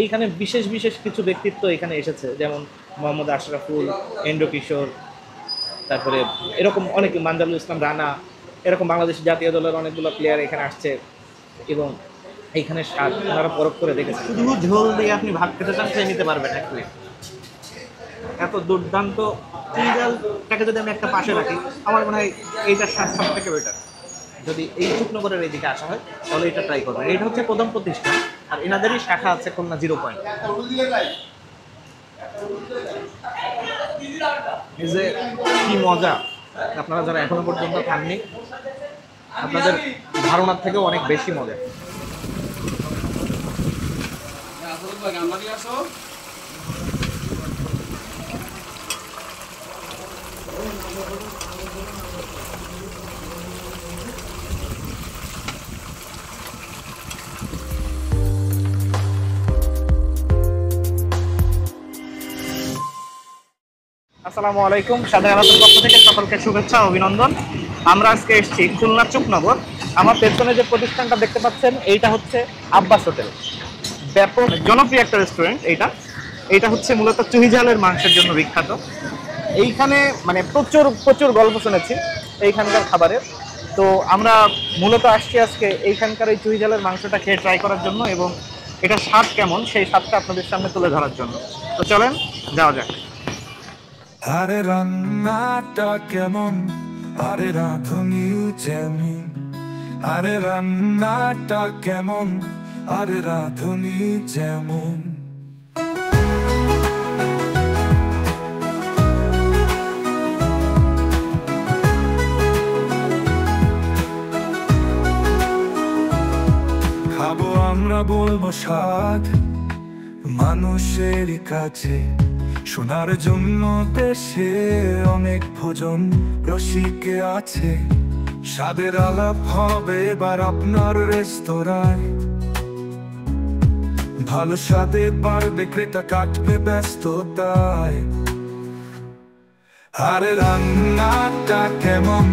এইখানে বিশেষ বিশেষ কিছু ব্যক্তিত্ব এখানে এসেছে, যেমন মোহাম্মদ আশরাফুল, এন্ড্র কিশোর, তারপরে এরকম অনেক মানজারুল ইসলাম রানা, এরকম বাংলাদেশ জাতীয় দলের অনেকগুলো প্লেয়ার এখানে আসছে। এবং এইখানে স্বাদ ওনারা পরখ করে দেখেছে। শুধু ঝোল দিয়ে আপনি ভাত খেতে চান, খেয়ে নিতে পারবেন এক প্লেট। এত দুর্দান্ত চুইঝালটাকে যদি আমি একটা পাশে রাখি, আমার মনে হয় এইটার স্বাদ সব থেকে বেটার। যদি এই শুকনগরের এইদিকে আসা হয় তাহলে এটা ট্রাই করবেন। এটা হচ্ছে প্রথম প্রতিষ্ঠান, আর এনাদেরই শাখা আছে খুলনা 0 পয়েন্ট। এই যে কি মজা, আপনারা যারা এখনো পর্যন্ত খাননি, আপনাদের ধারণার থেকেও অনেক বেশি মজা। আসসালামু আলাইকুম, সাদা আলাতের পক্ষ থেকে সকলকে শুভেচ্ছা ও অভিনন্দন। আমরা আজকে এসেছি খুলনা চুকনগর। আমার পেছনে যে প্রতিষ্ঠানটা দেখতে পাচ্ছেন এইটা হচ্ছে আব্বাস হোটেল। ব্যাপক জনপ্রিয় একটা রেস্টুরেন্ট এইটা। এইটা হচ্ছে মূলত চুইঝালের মাংসের জন্য বিখ্যাত। এইখানে মানে প্রচুর প্রচুর গল্প শুনেছি এইখানকার খাবারের। তো আমরা মূলত আসছি আজকে এইখানকার এই চুইঝালের মাংসটা খেয়ে ট্রাই করার জন্য, এবং এটা স্বাদ কেমন সেই স্বাদটা আপনাদের সামনে তুলে ধরার জন্য। তো চলেন যাওয়া যাক। আরে রান্নাটা কেমন, আরে রাঁধুনি যেমন, আরে রান্নাটা কেমন, আরে রাঁধুনি যেমন। খাবো আমরা বলবো স্বাদ মানুষের কাছে, শোনার জন্য দেশে অনেক ভোজন রসিকে আছে। স্বাদের আলাপ হবে এবার আপনার রেস্তোরাঁয়, ভালো স্বাদে বাড়বে ক্রেতা, কাটবে ব্যস্ততায়। আরে রান্নাটা কেমন,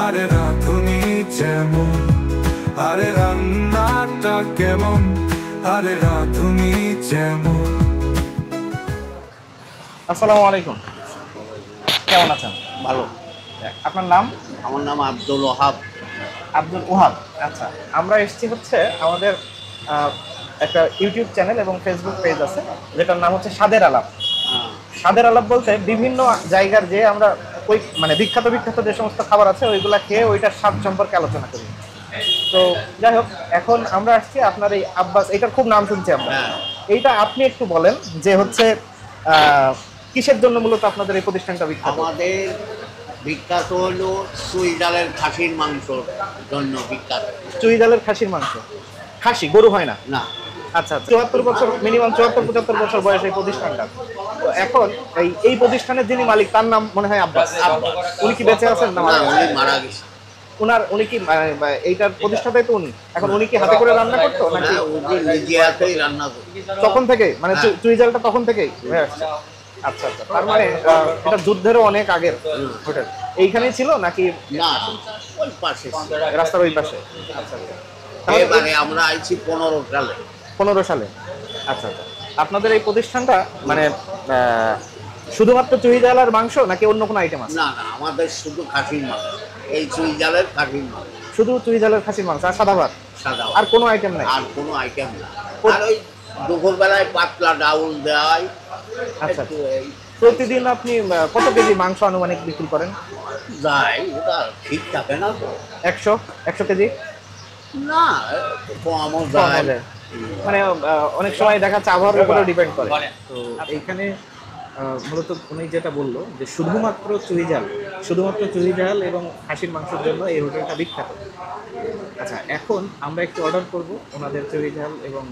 আরে রাঁধুনি যেমন, আরে রান্নাটা কেমন, আরে রাঁধুনি যেমন। আসসালামু আলাইকুম, কেমন আছেন? ভালো। আপনার নাম? আমার নাম আব্দুল ওহাব। আব্দুল ওহাব। আচ্ছা, আমরা এসেছি হচ্ছে আমাদের একটা ইউটিউব চ্যানেল এবং ফেসবুক পেজ আছে যেটার নাম হচ্ছে স্বাদের আলাপ। স্বাদের আলাপ বলতে বিভিন্ন জায়গার যে আমরা ওই মানে বিখ্যাত বিখ্যাত যে সমস্ত খাবার আছে ওইগুলা খেয়ে ওইটার স্বাদ সম্পর্কে আলোচনা করি। তো যাই হোক, এখন আমরা আসছি আপনার এই আব্বাস, এটার খুব নাম শুনছি আমরা। এইটা আপনি একটু বলেন যে হচ্ছে কিসের জন্য মূলত আপনাদের এই প্রতিষ্ঠানটা বিখ্যাত? আমাদের বিখ্যাত হলো চুইঝালের খাসির মাংসর জন্য বিখ্যাত। চুইঝালের খাসির মাংস, খাসি গরু হয় না? না। আচ্ছা, 74 বছর, মিনিমাম 74-75 বছর বয়স এই প্রতিষ্ঠানটা। তো এখন এই প্রতিষ্ঠানের যিনি মালিক তার নাম মনে হয় আব্বাস। উনি কি বেঁচে আছেন না উনি মারা গেছে? উনি কি এইটার প্রতিষ্ঠাতাই তো উনি? এখন উনি কি হাতে করে রান্না করতো নাকি নিজে হাতেই রান্না করতো তখন থেকে? মানে চুইঝালটা তখন থেকেই হয়ে আসছে? আচ্ছা আচ্ছা, তার মানে এটা যুদ্ধেরও অনেক আগের হোটেল এইখানেই ছিল নাকি? না, ওই পাশে, রাস্তার ওই পাশে। আচ্ছা আচ্ছা, এবারে আমরা আইছি 15 সালে। 15 সালে। আচ্ছা আচ্ছা, আপনাদের এই প্রতিষ্ঠানটা মানে শুধুমাত্র চুইঝাল আর মাংস নাকি অন্য কোনো আইটেম আছে? না না, আমাদের শুধু খাসির মাংস, এই চুইঝালের খাসির মাংস। শুধু চুইঝালের খাসির মাংস আর সাদা ভাত? সাদা। আর কোনো আইটেম নাই? আর কোনো আইটেম না। আর ওই দুপুরবেলায় পাতলা ডাউল দেয়। আচ্ছা, প্রতিদিন আপনি কত কেজি মাংস আনুমানিক বিক্রি করেন? যাই, ওটা ঠিক থাকে না তো। 100 কেজি? না, কমও যায়। মানে অনেক সময় দেখা যাচ্ছে আবহাওয়ার উপরেও ডিপেন্ড করে। তো এইখানে মূলত উনি যেটা বললো যে শুধুমাত্র চুইঝাল এবং খাসির মাংসের জন্য এই হোটেলটা বিখ্যাত। আচ্ছা, এখন আমরা একটু অর্ডার করব ওনাদের চুইঝাল এবং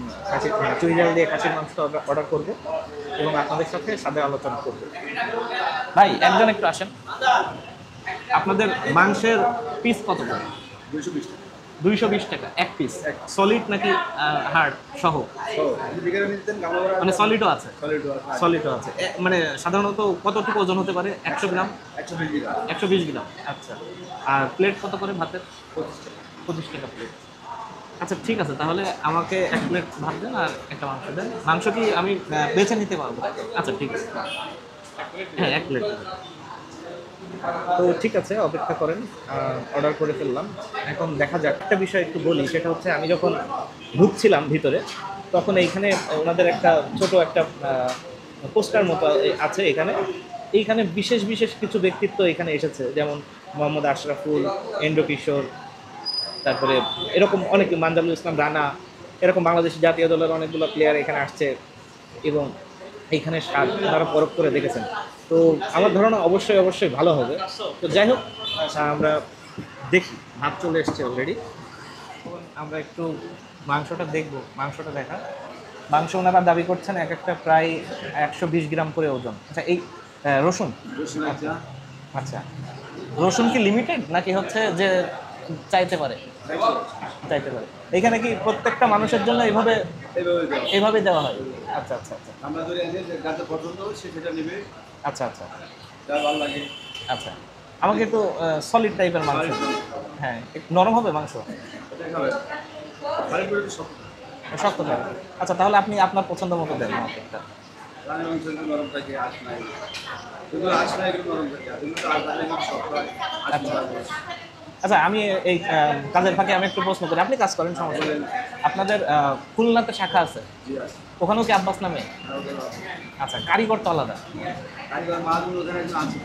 চুইঝাল দিয়ে খাসির মাংস অর্ডার করব এবং আপনাদের সাথে সাথে আলোচনা করব। ভাই একজন একটু আসেন। আপনাদের মাংসের পিস কত করে? 220 টাকা। 220 টাকা এক পিস? সলিড নাকি হার্ড সহ? মানে সলিডও আছে? সলিডও আছে। মানে সাধারণত কতটুকু ওজন হতে পারে? 100 গ্রাম? 120 গ্রাম। আচ্ছা, আর প্লেট কত করে ভাতের? 25 টাকা প্লেট। আচ্ছা ঠিক আছে, তাহলে আমাকে 1 প্লেট ভাত দেন আর একটা মাংস দেন। মাংস কি আমি বেছে নিতে পারবো? আচ্ছা ঠিক আছে, হ্যাঁ 1 প্লেট। তো ঠিক আছে, অপেক্ষা করেন, অর্ডার করে ফেললাম। এখন দেখা যাক। একটা বিষয় একটু বলি, সেটা হচ্ছে আমি যখন ঢুকছিলাম ভিতরে তখন এইখানে ওনাদের একটা ছোট একটা পোস্টার মতো আছে এখানে। এইখানে বিশেষ বিশেষ কিছু ব্যক্তিত্ব এখানে এসেছে, যেমন মোহাম্মদ আশরাফুল, এন্ড্রো কিশোর, তারপরে এরকম অনেক, মানজারুল ইসলাম রানা, এরকম বাংলাদেশ জাতীয় দলের অনেকগুলো প্লেয়ার এখানে আসছে এবং এইখানে স্বাদ তারা পরখ করে দেখেছেন। তো আমার ধারণা অবশ্যই অবশ্যই ভালো হবে। তো যাই হোক, আমরা দেখি। ভাত চলে এসছে অলরেডি। আমরা একটু মাংসটা দেখব। মাংসটা দেখা, মাংস ওনারা দাবি করছেন এক একটা প্রায় 120 গ্রাম করে ওজন। আচ্ছা এই রসুন, আচ্ছা রসুন কি লিমিটেড নাকি হচ্ছে যে চাইতে পারে? চাইতে পারে। এখানে কি প্রত্যেকটা মানুষের জন্য এইভাবে দেওয়া হয়? আচ্ছা আচ্ছা আচ্ছা, আমরা ধরে যে যাতে পছন্দ সে সেটা নেবে, আচ্ছা আচ্ছা যা ভালো লাগে। আচ্ছা, আমাকে একটু সলিড টাইপের মাংস। হ্যাঁ, একটু নরম হবে মাংস, এটা খাবে বাড়ি করে সব শক্ত থাকে। আচ্ছা তাহলে আপনি আপনার পছন্দ মতো দেন আমাকে একটা। রান্না মাংস নরম থাকে, আঁশ নাই, কিন্তু আঁশ নাই এগুলো নরম থাকে, আর এগুলো আঁশ থাকলে কিন্তু শক্ত হয়। আচ্ছা আচ্ছা, আমি এই কাজের ফাঁকে আমি একটু প্রশ্ন করি। আপনি কাজ করেন, সমস্যা নেই। আপনাদের খুলনাতে শাখা আছে, জি আছে। ওখানেও কি আব্বাস নামে? আচ্ছা, কারিগর তো আলাদা? কারিগর মাছগুলো ওখানে একজন আছে।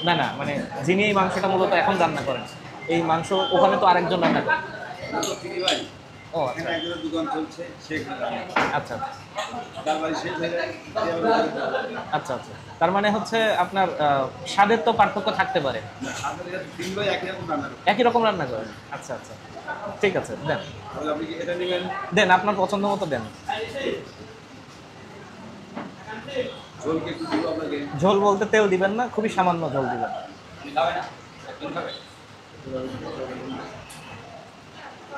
না না, মানে যিনি এই মাংসটা মূলত এখন রান্না করেন, এই মাংস ওখানে তো আরেকজন রান্না করেন। তো তিনি ভাই ও আচ্ছা এখানে একজনের দোকান চলছে, সে এখানে রান্না। আচ্ছা তার বাড়ি শেষ হয়ে যায়, আচ্ছা আচ্ছা, তার মানে হচ্ছে আপনার স্বাদের তো পার্থক্য থাকতে পারে। আপনাদের তিন ভাই একই রকম রান্না করে। একই রকম রান্না করেন? আচ্ছা আচ্ছা, ঠিক আছে, দেন তাহলে আপনি কি এটা নেবেন? দেন, আপনার পছন্দ মতো দেন। ঝোলকে একটু দিব আপনাকে। ঝোল বলতে তেল দিবেন না, খুবই সামান্য ঝোল দিবেন।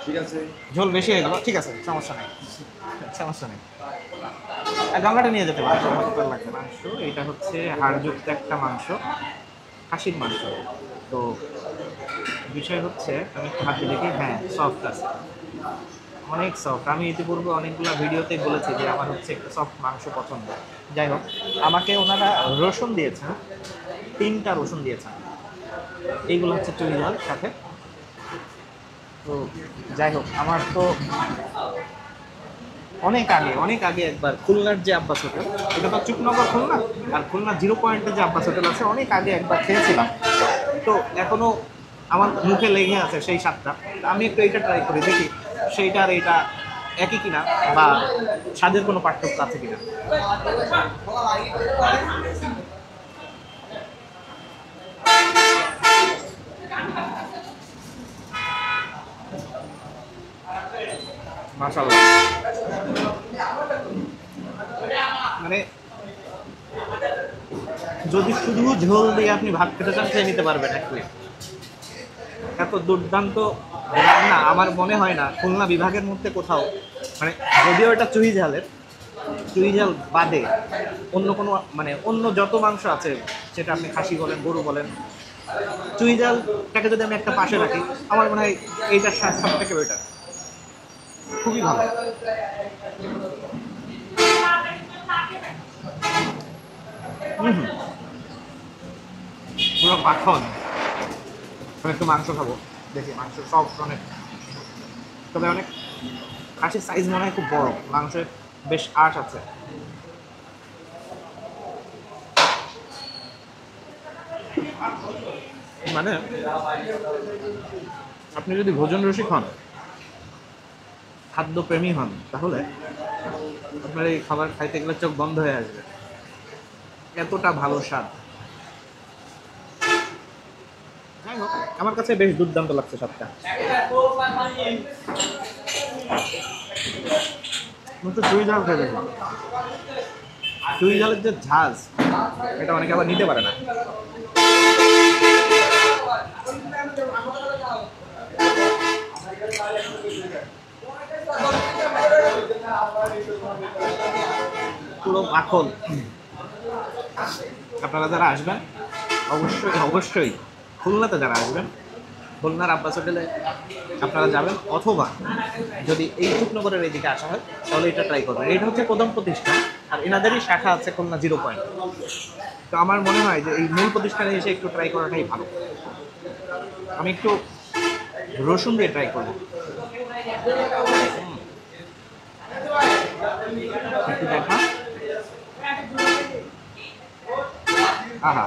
ঠিক আছে, ঝোল বেশি হয়ে গেল, ঠিক আছে, সমস্যা নেই, সমস্যা নেই। গঙ্গাটা নিয়ে যেতে পারবো, লাগবে মাংস। এটা হচ্ছে হাড়যুক্ত একটা মাংস, খাসির মাংস। তো বিষয় হচ্ছে, আমি একটু হাতে দেখি, হ্যাঁ সফট আছে, অনেক সফট। আমি ইতিপূর্বে অনেকগুলো ভিডিওতে বলেছি যে আমার হচ্ছে একটু সফট মাংস পছন্দ। যাই হোক, আমাকে ওনারা রসুন দিয়েছেন, 3টা রসুন দিয়েছেন। এইগুলো হচ্ছে চুই ঝাল সাথে। তো যাই হোক, আমার তো অনেক আগে একবার খুলনার যে আব্বাস হোটেল, এটা তো চুকনগর খুলনা, আর খুলনা 0 পয়েন্টে যে আব্বাস হোটেল আছে, অনেক আগে একবার খেয়েছিলাম। তো এখনো আমার মুখে লেগে আছে সেই স্বাদটা। আমি একটু এইটা ট্রাই করে দেখি সেইটা আর এইটা একই কিনা, বা স্বাদের কোনো পার্থক্য আছে কিনা। মাশাআল্লাহ, মানে যদি শুধু ঝোল দিয়ে আপনি ভাত খেতে চান, খেয়ে নিতে পারবেন এক প্লেট। এত দুর্দান্ত রান্না আমার মনে হয় না খুলনা বিভাগের মধ্যে কোথাও, মানে যদিও এটা চুই ঝাল বাদে অন্য কোনো, মানে অন্য যত মাংস আছে, সেটা আপনি খাসি বলেন, গরু বলেন, চুই ঝালটাকে যদি আমি একটা পাশে রাখি, আমার মনে হয় এইটার স্বাদ সব থেকে বেটার, খুবই ভালো। পুরো মাখন। একটু মাংস খাবো, দেখি মাংস সব অনেক, তবে অনেক খাসির সাইজ মনে হয় খুব বড়, মাংসের বেশ আঁশ আছে। মানে আপনি যদি ভোজন রসিক হন, খাদ্যপ্রেমী হন, তাহলে আপনার এই খাবার খাইতে গেলে চোখ বন্ধ হয়ে আসবে, এতটা ভালো স্বাদ। যাই হোক, আমার কাছে বেশ দুর্দান্ত লাগছে স্বাদটা। চুই ঝাল খেয়ে দেখুন, চুই ঝালের যে ঝাঁজ, এটা অনেকে আবার নিতে পারে না। পুরো মাখন। আপনারা যারা আসবেন, অবশ্যই খুলনাতে যারা আসবেন, খুলনার আব্বাস হোটেলে আপনারা যাবেন, অথবা যদি এই রূপনগরের এইদিকে আসা হয় তাহলে এটা ট্রাই করবেন। এটা হচ্ছে প্রথম প্রতিষ্ঠান, আর এনাদেরই শাখা আছে খুলনা 0 পয়েন্ট। তো আমার মনে হয় যে এই মূল প্রতিষ্ঠানে এসে একটু ট্রাই করাটাই ভালো। আমি একটু রসুন দিয়ে ট্রাই করবো। একটু দেখা, আহা,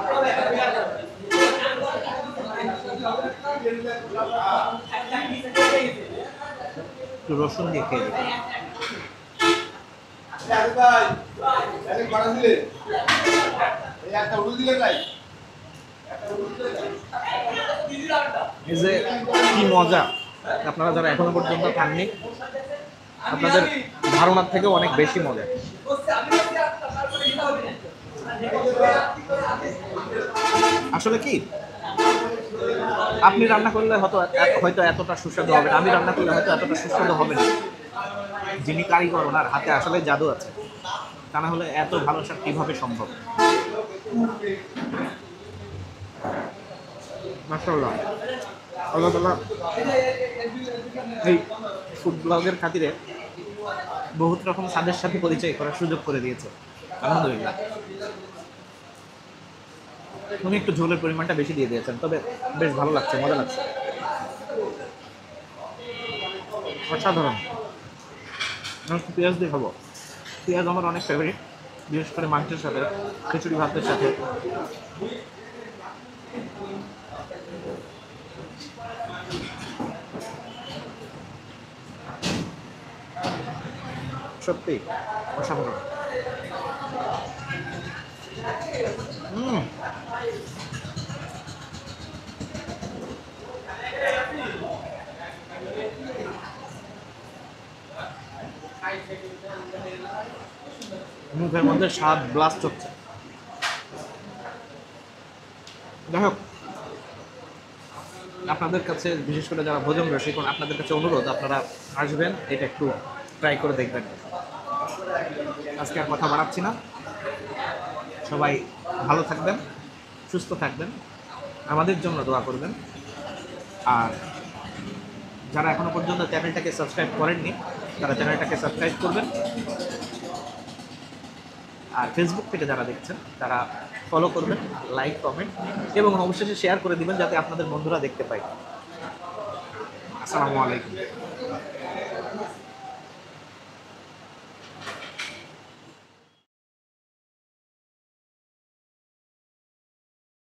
একটু রসুন দিয়ে খেয়ে দিই। এই যে কি মজা, আপনারা যারা এখনো পর্যন্ত খাননি আপনাদের ধারণার থেকেও অনেক বেশি মজা। আসলে কি আপনি রান্না করলে হয়তো এতটা সুস্বাদু হবে না, আমি রান্না করলে হয়তো এতটা সুস্বাদু হবে না। যিনি কারিগর ওনার হাতে আসলে জাদু আছে, তা না হলে এত ভালো স্বাদ কিভাবে সম্ভব। মাশাআল্লাহ, আল্লাহ তাআলা এই ফুড ব্লগের খাতিরে বহুত রকম স্বাদের সাথে পরিচয় করার সুযোগ করে দিয়েছে, আলহামদুলিল্লাহ। উনি একটু ঝোলের পরিমাণটা বেশি দিয়ে দিয়েছেন, তবে বেশ ভালো লাগছে, মজা লাগছে, অসাধারণ। আমি একটু পেঁয়াজ দিয়ে খাবো। পেঁয়াজ আমার অনেক ফেভারিট, বিশেষ করে মাংসের সাথে, খিচুড়ি ভাতের সাথে। সত্যি অসাধারণ। মুখের মধ্যে স্বাদ ব্লাস্ট হচ্ছে। যাই হোক, আপনাদের কাছে বিশেষ করে যারা ভোজন রসিক, আপনাদের কাছে অনুরোধ, আপনারা আসবেন, এটা একটু ট্রাই করে দেখবেন। আজকে আর কথা বাড়াচ্ছি না, সবাই ভালো থাকবেন, সুস্থ থাকবেন, আমাদের জন্য দোয়া করবেন। আর যারা এখনো পর্যন্ত চ্যানেলটাকে সাবস্ক্রাইব করেননি তারা চ্যানেলটাকে সাবস্ক্রাইব করবেন। আর ফেসবুক থেকে যারা দেখছেন তারা ফলো করবেন, লাইক, কমেন্ট এবং অবশেষে শেয়ার করে দিবেন যাতে আপনাদের বন্ধুরা দেখতে পায়। আসসালামু আলাইকুম।